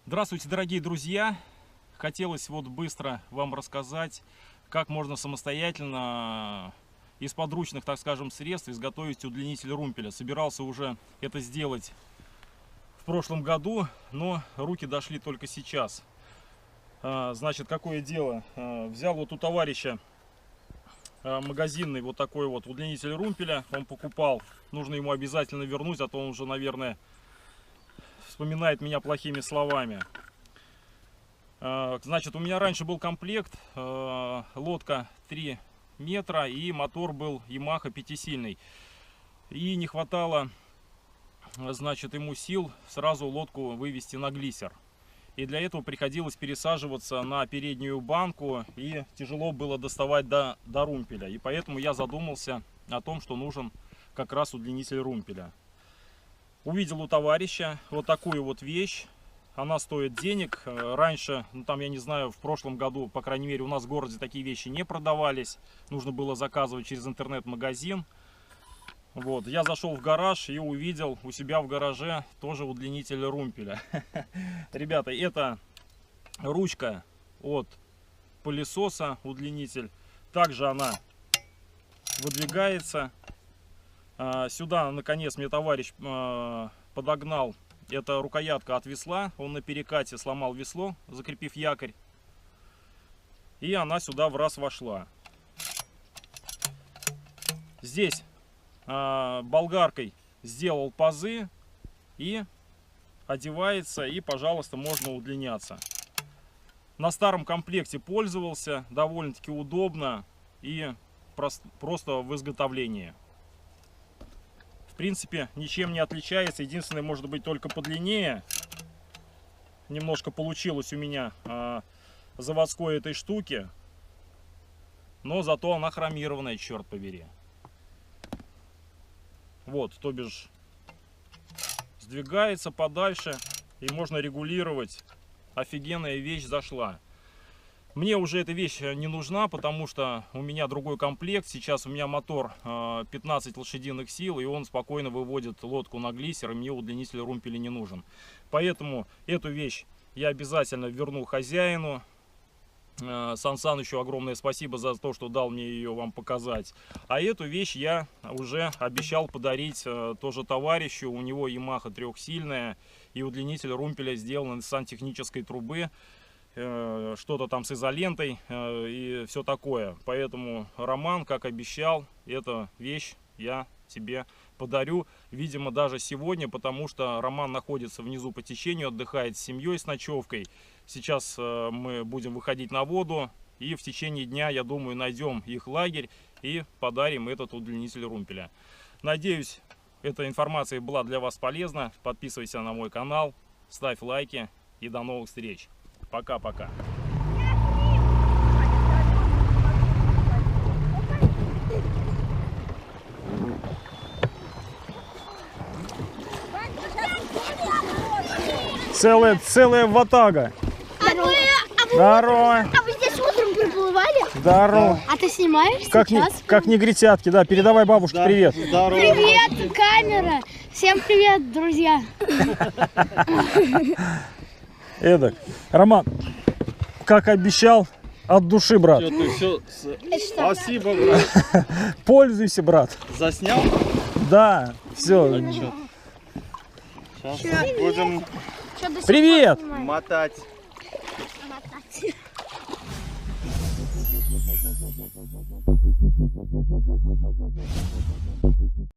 Здравствуйте, дорогие друзья! Хотелось вот быстро вам рассказать, как можно самостоятельно из подручных, так скажем, средств изготовить удлинитель румпеля. Собирался уже это сделать в прошлом году, но руки дошли только сейчас. Значит, какое дело? Взял вот у товарища магазинный вот такой вот удлинитель румпеля. Он покупал, нужно ему обязательно вернуть, а то он уже, наверное, вспоминает меня плохими словами. Значит, у меня раньше был комплект, лодка 3 метра и мотор был Yamaha 5-сильный. И не хватало, значит, ему сил сразу лодку вывести на глиссер. И для этого приходилось пересаживаться на переднюю банку, и тяжело было доставать до румпеля. И поэтому я задумался о том, что нужен как раз удлинитель румпеля. Увидел у товарища вот такую вот вещь. Она стоит денег. Раньше, ну там, я не знаю, в прошлом году, по крайней мере, у нас в городе такие вещи не продавались. Нужно было заказывать через интернет-магазин. Вот, я зашел в гараж и увидел у себя в гараже тоже удлинитель румпеля. Ребята, это ручка от пылесоса, удлинитель. Также она выдвигается. Сюда, наконец, мне товарищ подогнал. Это рукоятка от весла. Он на перекате сломал весло, закрепив якорь. И она сюда в раз вошла. Здесь болгаркой сделал пазы. И одевается. И, пожалуйста, можно удлиняться. На старом комплекте пользовался. Довольно-таки удобно. И просто в изготовлении. В принципе, ничем не отличается. Единственное, может быть, только подлиннее. Немножко получилось у меня заводской этой штуки. Но зато она хромированная, черт побери. Вот, то бишь, сдвигается подальше. И можно регулировать. Офигенная вещь зашла. Мне уже эта вещь не нужна, потому что у меня другой комплект. Сейчас у меня мотор 15 лошадиных сил, и он спокойно выводит лодку на глиссер, и мне удлинитель румпеля не нужен. Поэтому эту вещь я обязательно верну хозяину. Сан Санычу огромное спасибо за то, что дал мне ее вам показать. А эту вещь я уже обещал подарить тоже товарищу. У него Yamaha 3-сильная, и удлинитель румпеля сделан из сантехнической трубы. Что-то там с изолентой и все такое. Поэтому, Роман, как обещал, эту вещь я тебе подарю. Видимо, даже сегодня, потому что Роман находится внизу по течению, отдыхает с семьей, с ночевкой. Сейчас мы будем выходить на воду. И в течение дня, я думаю, найдем их лагерь и подарим этот удлинитель румпеля. Надеюсь, эта информация была для вас полезна. Подписывайся на мой канал, ставь лайки и до новых встреч. Пока-пока. Целая ватага. Здорово. А вы здесь утром приплывали? Здорово. А ты снимаешь сейчас? Как негритятки, да. Передавай бабушке привет. Здорово. Привет, камера. Всем привет, друзья. Эдак. Роман, как обещал, от души, брат. Что ты все... Спасибо, брат. Пользуйся, брат. Заснял? Да, все. Сейчас будем Привет. мотать.